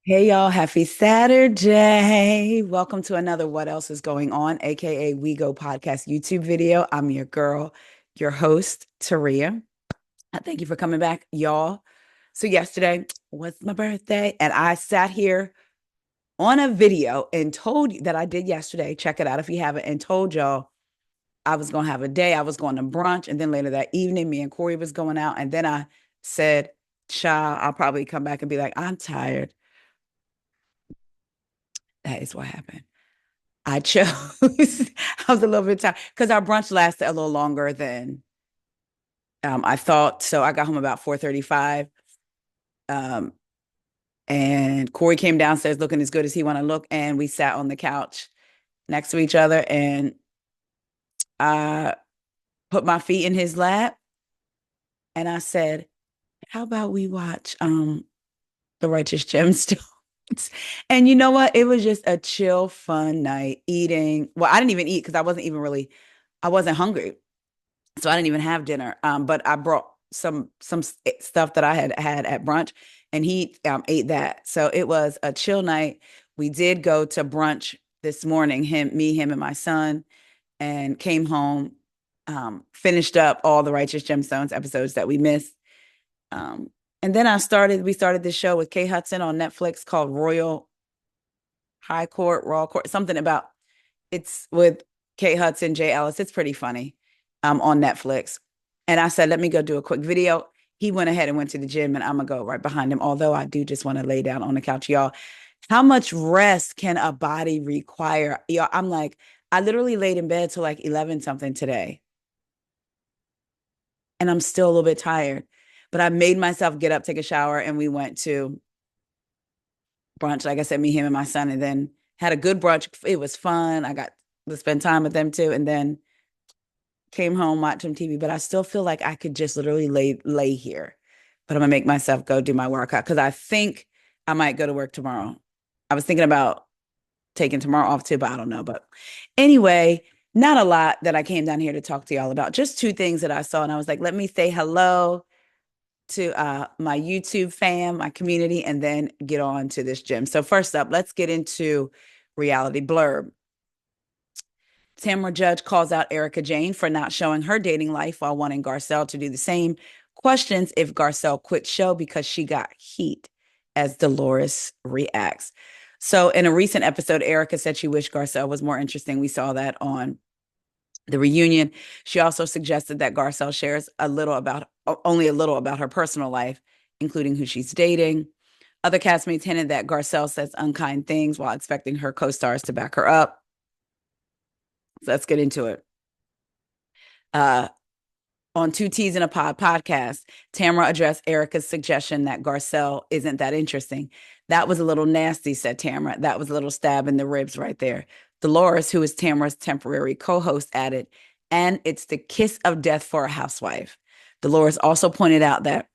Hey y'all, happy Saturday. Welcome to another What Else is Going On, aka We Go Podcast YouTube video. I'm your girl, your host, Taria. Thank you for coming back, y'all. So yesterday was my birthday, and I sat here on a video and told you that I did yesterday. Check it out if you haven't, and told y'all I was gonna have a day. I was going to brunch, and then later that evening, me and Corey was going out, and then I said, "Child, I'll probably come back and be like, I'm tired." That is what happened. I chose, I was a little bit tired because our brunch lasted a little longer than I thought. So I got home about 4:35. Um, and Corey came downstairs looking as good as he want to look. And we sat on the couch next to each other. And I put my feet in his lap. And I said, how about we watch The Righteous Gemstones? And you know what? It was just a chill, fun night eating. Well, I didn't even eat because I wasn't hungry. So I didn't even have dinner. But I brought some stuff that I had at brunch, and he ate that. So it was a chill night. We did go to brunch this morning. Him, and my son, and came home. Finished up all the Righteous Gemstones episodes that we missed. Um, and then we started this show with Kate Hudson on Netflix called Royal High Court, Raw Court, something about it's with Kate Hudson, Jay Ellis. It's pretty funny on Netflix. And I said, let me go do a quick video. He went ahead and went to the gym, and I'm going to go right behind him. Although I do just want to lay down on the couch, y'all. How much rest can a body require? Y'all, I'm like, I literally laid in bed till like 11 something today, and I'm still a little bit tired. But I made myself get up, take a shower, and we went to brunch. Like I said, me, him, and my son, and then had a good brunch. It was fun. I got to spend time with them too. And then came home, watched some TV, but I still feel like I could just literally lay here. But I'm gonna make myself go do my workout because I think I might go to work tomorrow. I was thinking about taking tomorrow off too, but I don't know. But anyway, not a lot that I came down here to talk to y'all about. Just two things that I saw, and I was like, let me say hello to my YouTube fam, my community, and then get on to this gym. So first up, let's get into reality blurb. Tamra Judge calls out Erika Jane for not showing her dating life while wanting Garcelle to do the same. Questions if Garcelle quit show because she got heat as Dolores reacts. So in a recent episode, Erika said she wished Garcelle was more interesting. We saw that on the reunion. She also suggested that Garcelle shares only a little about her personal life, including who she's dating. Other castmates hinted that Garcelle says unkind things while expecting her co-stars to back her up. So let's get into it. Uh, on Two T's in a Pod podcast, Tamra addressed Erika's suggestion that Garcelle isn't that interesting. That was a little nasty, said Tamra. That was a little stab in the ribs right there. Dolores, who is Tamra's temporary co-host, added, and it's the kiss of death for a housewife. Dolores also pointed out that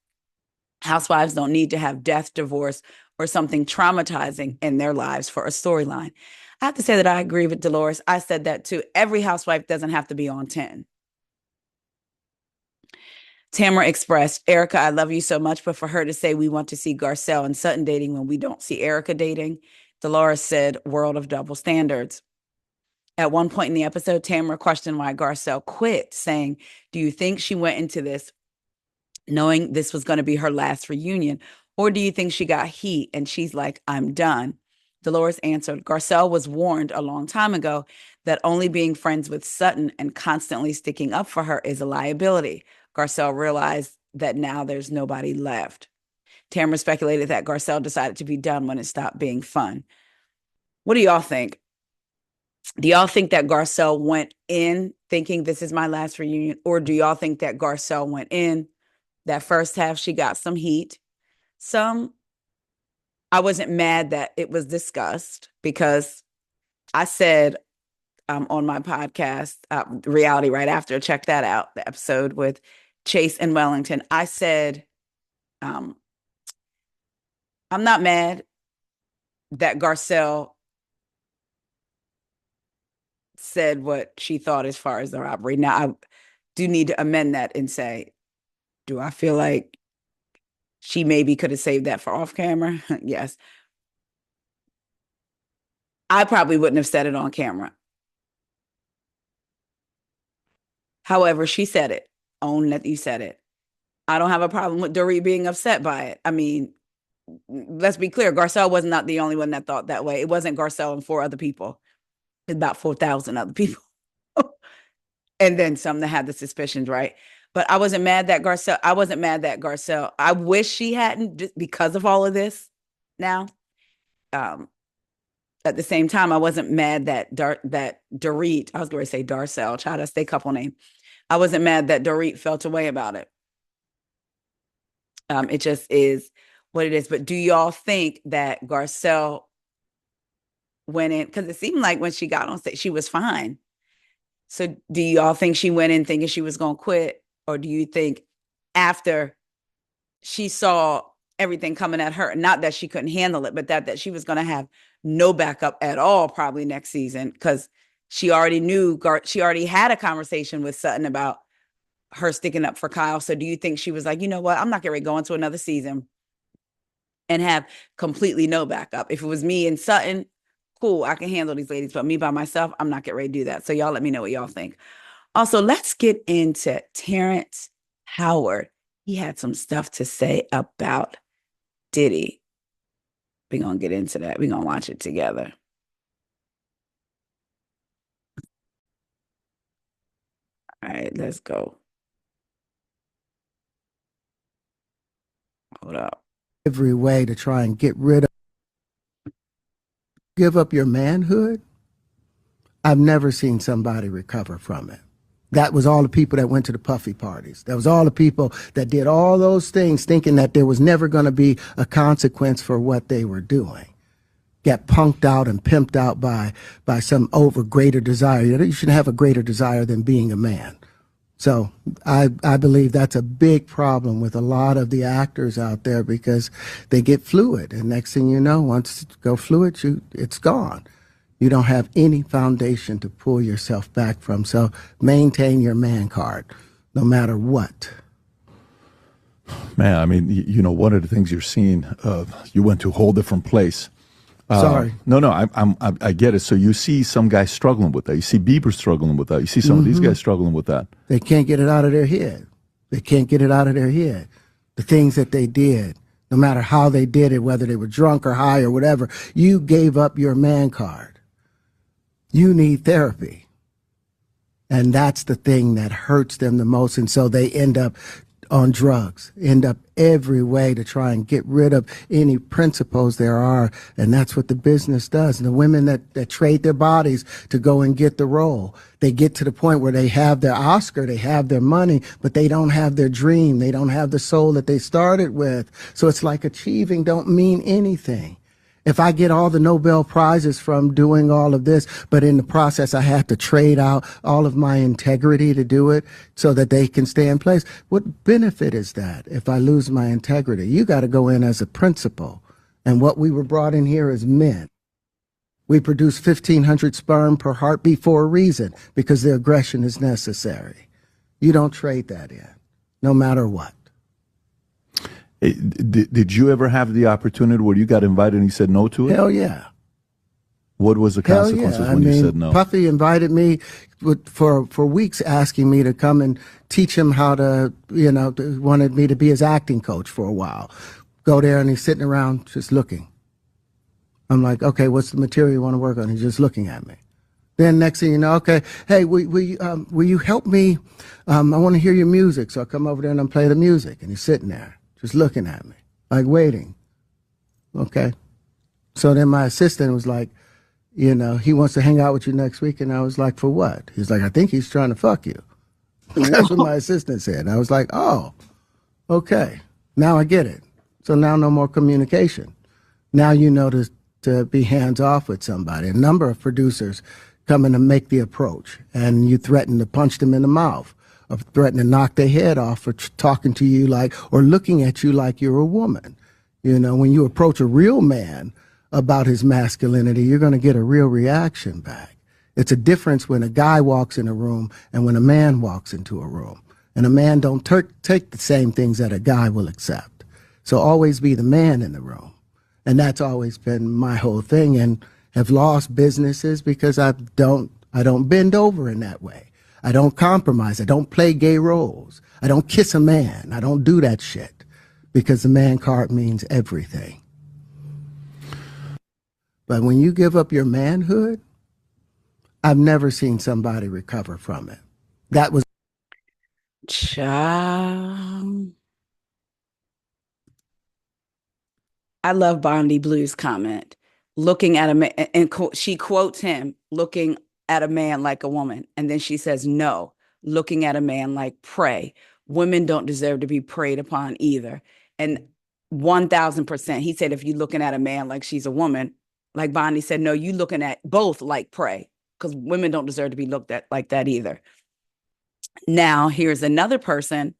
housewives don't need to have death, divorce, or something traumatizing in their lives for a storyline. I have to say that I agree with Dolores. I said that too. Every housewife doesn't have to be on 10. Tamara expressed, Erika, I love you so much, but for her to say we want to see Garcelle and Sutton dating when we don't see Erika dating, Dolores said, world of double standards. At one point in the episode, Tamara questioned why Garcelle quit, saying, do you think she went into this knowing this was going to be her last reunion? Or do you think she got heat and she's like, I'm done? Dolores answered, Garcelle was warned a long time ago that only being friends with Sutton and constantly sticking up for her is a liability. Garcelle realized that now there's nobody left. Tamara speculated that Garcelle decided to be done when it stopped being fun. What do y'all think? Do y'all think that Garcelle went in thinking this is my last reunion? Or do y'all think that Garcelle went in that first half, she got some heat? Some, I wasn't mad that it was discussed because I said on my podcast, Reality Right After, check that out, the episode with Chase and Wellington. I said, um, I'm not mad that Garcelle said what she thought as far as the robbery. Now, I do need to amend that and say, do I feel like she maybe could have saved that for off camera? Yes. I probably wouldn't have said it on camera. However, she said it. Own that you said it. I don't have a problem with Dorit being upset by it. I mean, let's be clear. Garcelle was not the only one that thought that way. It wasn't Garcelle and 4 other people. It's about 4,000 other people. And then some that had the suspicions, right? But I wasn't mad that Garcelle. I wish she hadn't, just because of all of this now. At the same time, I wasn't mad that Dorit, I was going to say Darcel, try to stay couple name. I wasn't mad that Dorit felt away about it. It just is what it is. But do y'all think that Garcelle went in? Because it seemed like when she got on stage, she was fine. So do y'all think she went in thinking she was going to quit? Or do you think after she saw everything coming at her, not that she couldn't handle it, but that she was going to have no backup at all probably next season? Because she already knew, she already had a conversation with Sutton about her sticking up for Kyle. So do you think she was like, you know what, I'm not going to go into another season and have completely no backup? If it was me and Sutton, cool, I can handle these ladies, but me by myself, I'm not getting ready to do that. So y'all let me know what y'all think. Also, let's get into Terrence Howard. He had some stuff to say about Diddy. We're going to get into that. We're going to watch it together. All right, let's go. Hold up. Every way to try and get rid of, give up your manhood. I've never seen somebody recover from it. That was all the people that went to the puffy parties. That was all the people that did all those things thinking that there was never going to be a consequence for what they were doing. Get punked out and pimped out by some over greater desire. You shouldn't have a greater desire than being a man. So I believe that's a big problem with a lot of the actors out there, because they get fluid. And next thing you know, once you go fluid, it's gone. You don't have any foundation to pull yourself back from. So maintain your man card, no matter what. Man, I mean, you know, one of the things you're seeing, you went to a whole different place. Sorry. No, I get it. So you see some guys struggling with that. You see Bieber struggling with that. You see some of these guys struggling with that. They can't get it out of their head. They can't get it out of their head. The things that they did, no matter how they did it, whether they were drunk or high or whatever, you gave up your man card. You need therapy. And that's the thing that hurts them the most. And so they end up on drugs, end up every way to try and get rid of any principles there are. And that's what the business does. And the women that trade their bodies to go and get the role, they get to the point where they have their Oscar, they have their money, but they don't have their dream. They don't have the soul that they started with. So it's like achieving don't mean anything. If I get all the Nobel Prizes from doing all of this, but in the process I have to trade out all of my integrity to do it so that they can stay in place, what benefit is that if I lose my integrity? You got to go in as a principal. And what we were brought in here as men. We produce 1,500 sperm per heartbeat for a reason, because the aggression is necessary. You don't trade that in, no matter what. Did you ever have the opportunity where you got invited and you said no to it? Hell yeah. What was the consequences when you said no? Puffy invited me for weeks, asking me to come and teach him how to, wanted me to be his acting coach for a while. Go there and he's sitting around just looking. I'm like, okay, what's the material you want to work on? He's just looking at me. Then next thing you know, okay, hey, will you help me? I want to hear your music. So I come over there and I play the music, and he's sitting there just looking at me, like waiting. Okay. So then my assistant was like, he wants to hang out with you next week. And I was like, for what? He's like, I think he's trying to fuck you. That's what my assistant said. And I was like, oh, okay. Now I get it. So now no more communication. Now you know to be hands off with somebody. A number of producers come in to make the approach, and you threaten to punch them in the mouth, or threaten to knock their head off for talking to you or looking at you like you're a woman. When you approach a real man about his masculinity, you're going to get a real reaction back. It's a difference when a guy walks in a room and when a man walks into a room. And a man don't take the same things that a guy will accept. So always be the man in the room. And that's always been my whole thing. And have lost businesses because I don't bend over in that way. I don't compromise. I don't play gay roles. I don't kiss a man. I don't do that shit because the man card means everything. But when you give up your manhood, I've never seen somebody recover from it. That was Child. I love Bondi Blue's comment. Looking at a man, and she quotes him, looking at a man like a woman. And then she says, no, looking at a man like prey. Women don't deserve to be preyed upon either. And 1000%, he said, if you're looking at a man like she's a woman, like Bondi said, no, you looking at both like prey, because women don't deserve to be looked at like that either. Now, here's another person.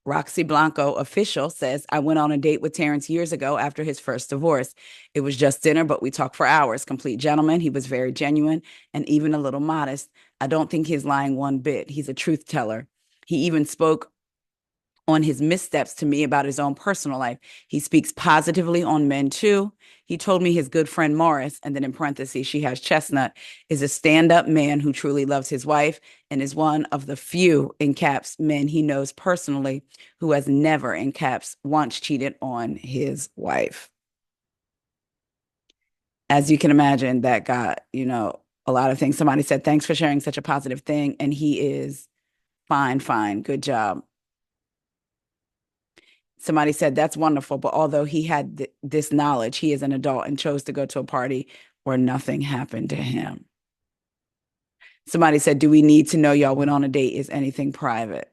Roxy Blanco, official, says, I went on a date with Terrence years ago after his first divorce. It was just dinner, but we talked for hours. Complete gentleman. He was very genuine and even a little modest. I don't think he's lying one bit. He's a truth teller. He even spoke on his missteps to me about his own personal life. He speaks positively on men too. He told me his good friend Morris, and then in parentheses, she has Chestnut, is a stand-up man who truly loves his wife and is one of the few, in caps, men he knows personally who has never, in caps, once cheated on his wife. As you can imagine, that got, a lot of things. Somebody said, thanks for sharing such a positive thing. And he is fine, fine. Good job. Somebody said, that's wonderful. But although he had this knowledge, he is an adult and chose to go to a party where nothing happened to him. Somebody said, do we need to know y'all went on a date? Is anything private?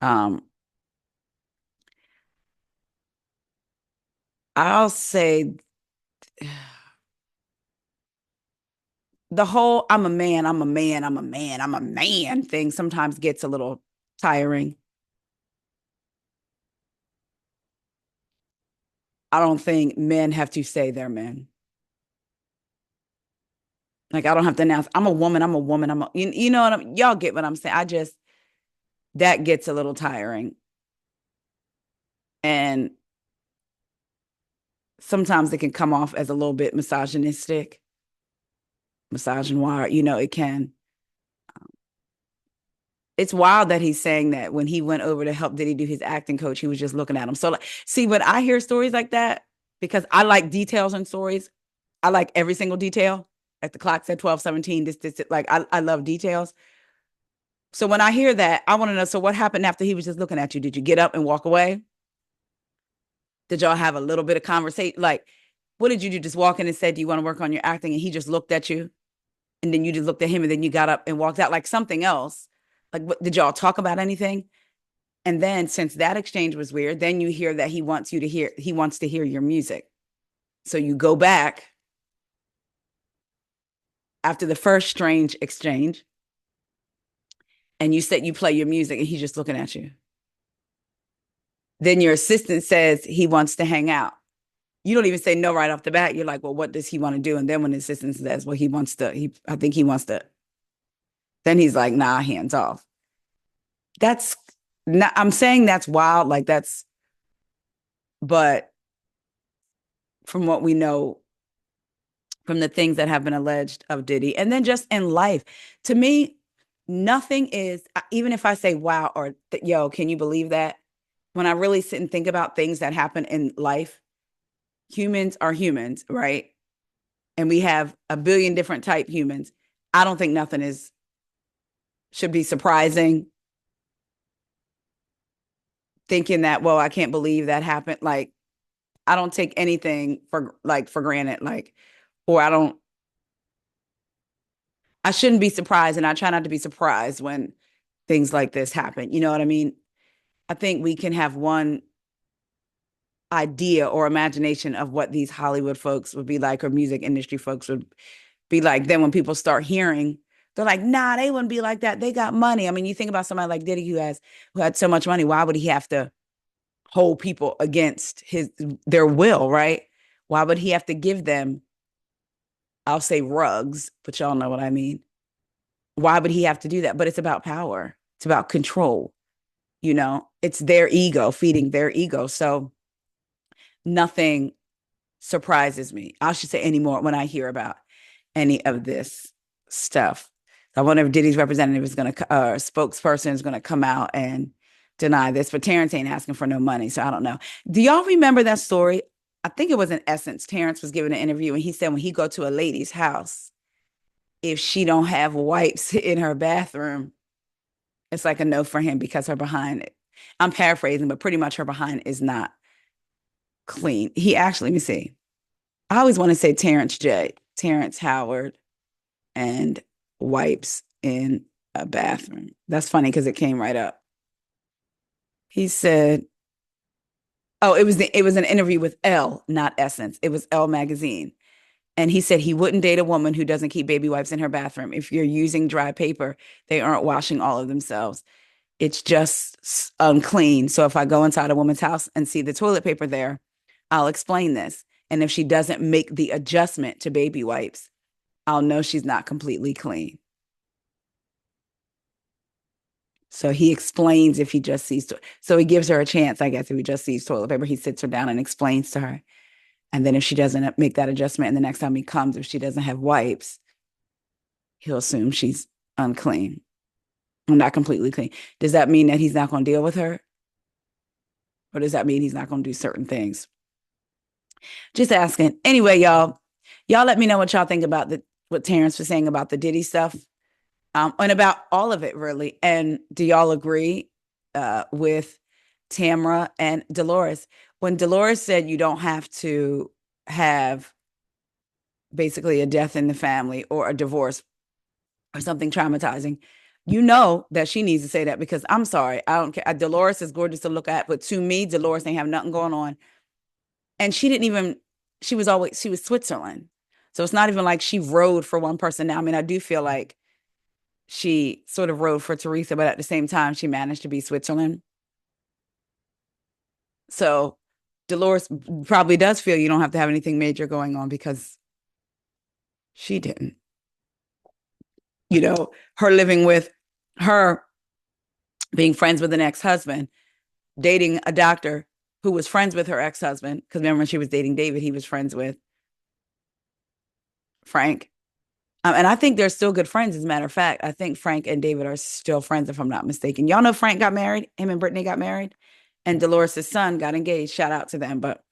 I'll say the whole I'm a man, I'm a man, I'm a man, I'm a man thing sometimes gets a little tiring. I don't think men have to say they're men. Like, I don't have to announce, I'm a woman, I'm a woman, you know what y'all get what I'm saying. That gets a little tiring. And sometimes it can come off as a little bit misogynistic, misogynoir, it can. It's wild that he's saying that when he went over to help Diddy do his acting coach, he was just looking at him. So, see, when I hear stories like that, because I like details in stories, I like every single detail. Like the clock said 12:17, this, like I love details. So when I hear that, I want to know, so what happened after he was just looking at you? Did you get up and walk away? Did y'all have a little bit of conversation? Like, what did you do? Just walk in and said, do you want to work on your acting? And he just looked at you. And then you just looked at him and then you got up and walked out like something else. Like, what, did y'all talk about anything? And then since that exchange was weird, then you hear that he wants to hear your music. So you go back after the first strange exchange and you said you play your music and he's just looking at you. Then your assistant says he wants to hang out. You don't even say no right off the bat. You're like, well, what does he want to do? And then when the assistant says, well, I think he wants to, then he's like, nah, hands off. That's not, I'm saying that's wild. Like but from what we know, from the things that have been alleged of Diddy, and then just in life, to me, nothing is, even if I say, wow, or yo, can you believe that? When I really sit and think about things that happen in life, humans are humans, right? And we have a billion different type humans. I don't think nothing should be surprising. Thinking that, well, I can't believe that happened. Like, I don't take anything for granted. Like, or I shouldn't be surprised. And I try not to be surprised when things like this happen. You know what I mean? I think we can have one idea or imagination of what these Hollywood folks would be like, or music industry folks would be like. Then when people start hearing, they're like, nah, they wouldn't be like that. They got money. I mean, you think about somebody like Diddy who had so much money. Why would he have to hold people against their will, right? Why would he have to give them, I'll say rugs, but y'all know what I mean. Why would he have to do that? But it's about power. It's about control. It's their ego, feeding their ego. So nothing surprises me. I should say anymore when I hear about any of this stuff. I wonder if Diddy's representative is going to, spokesperson is going to come out and deny this, but Terrence ain't asking for no money. So I don't know. Do y'all remember that story? I think it was in Essence. Terrence was giving an interview and he said when he go to a lady's house, if she don't have wipes in her bathroom, it's like a no for him because her behind, I'm paraphrasing, but pretty much her behind is not clean. He actually, let me see. I always want to say Terrence Howard and wipes in a bathroom. That's funny because it came right up. He said, oh, it was an interview with Elle, not Essence. It was Elle magazine. And he said he wouldn't date a woman who doesn't keep baby wipes in her bathroom. If you're using dry paper, they aren't washing all of themselves. It's just unclean. So if I go inside a woman's house and see the toilet paper there, I'll explain this. And if she doesn't make the adjustment to baby wipes, I'll know she's not completely clean. So he explains if he just sees, so he gives her a chance, I guess, if he just sees toilet paper, he sits her down and explains to her. And then if she doesn't make that adjustment, and the next time he comes, if she doesn't have wipes, he'll assume she's unclean. I'm not completely clean. Does that mean that he's not going to deal with her? Or does that mean he's not going to do certain things? Just asking. Anyway, y'all let me know what y'all think about what Terrence was saying about the Diddy stuff, and about all of it, really. And do y'all agree with Tamra and Dolores? When Dolores said you don't have to have basically a death in the family or a divorce or something traumatizing, you know that she needs to say that, because I'm sorry, I don't care. Dolores is gorgeous to look at, but to me, Dolores ain't have nothing going on. And she was Switzerland. So it's not even like she rode for one person. Now, I mean, I do feel like she sort of rode for Teresa, but at the same time, she managed to be Switzerland. So Dolores probably does feel you don't have to have anything major going on because she didn't. You know, her living with her, being friends with an ex-husband, dating a doctor who was friends with her ex-husband. Because remember, when she was dating David, he was friends with Frank. And I think they're still good friends. As a matter of fact, I think Frank and David are still friends, if I'm not mistaken. Y'all know Frank got married. Him and Brittany got married. And Dolores' son got engaged. Shout out to them. But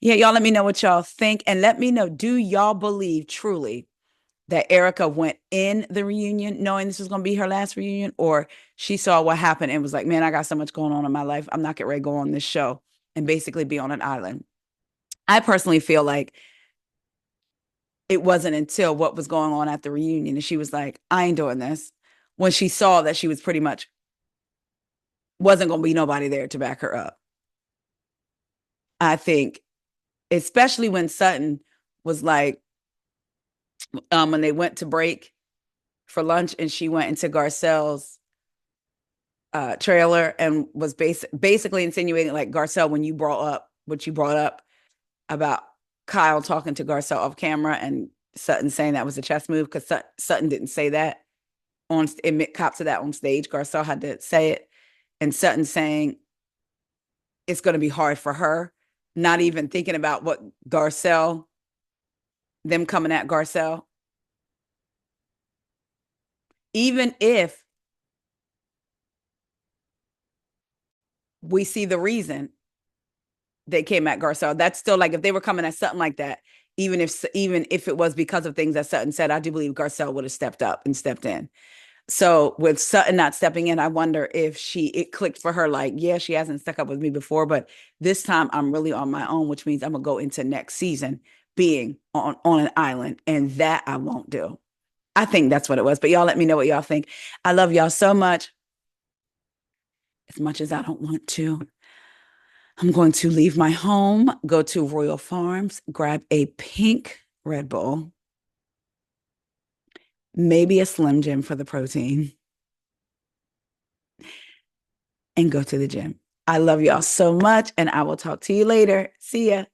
yeah, y'all let me know what y'all think. And let me know, do y'all believe truly that Erika went in the reunion knowing this was going to be her last reunion? Or she saw what happened and was like, man, I got so much going on in my life. I'm not getting ready to go on this show and basically be on an island. I personally feel like it wasn't until what was going on at the reunion and she was like, I ain't doing this, when she saw that she was pretty much wasn't going to be nobody there to back her up. I think, especially when Sutton was like, when they went to break for lunch and she went into Garcelle's trailer and was basically insinuating, like, Garcelle, when you brought up what you brought up about Kyle talking to Garcelle off camera and Sutton saying that was a chess move, because Sutton didn't say that admit cop to that on stage. Garcelle had to say it. And Sutton saying it's going to be hard for her, not even thinking about what Garcelle, them coming at Garcelle. Even if we see the reason they came at Garcelle, that's still like, if they were coming at something like that, even if it was because of things that Sutton said, I do believe Garcelle would have stepped up and stepped in. So with Sutton not stepping in, I wonder if it clicked for her, like, yeah, she hasn't stuck up with me before, but this time I'm really on my own, which means I'm going to go into next season being on an island, and that I won't do. I think that's what it was. But y'all let me know what y'all think. I love y'all so much. As much as I don't want to, I'm going to leave my home, go to Royal Farms, grab a pink Red Bull, maybe a Slim Jim for the protein, and go to the gym. I love y'all so much, and I will talk to you later. See ya.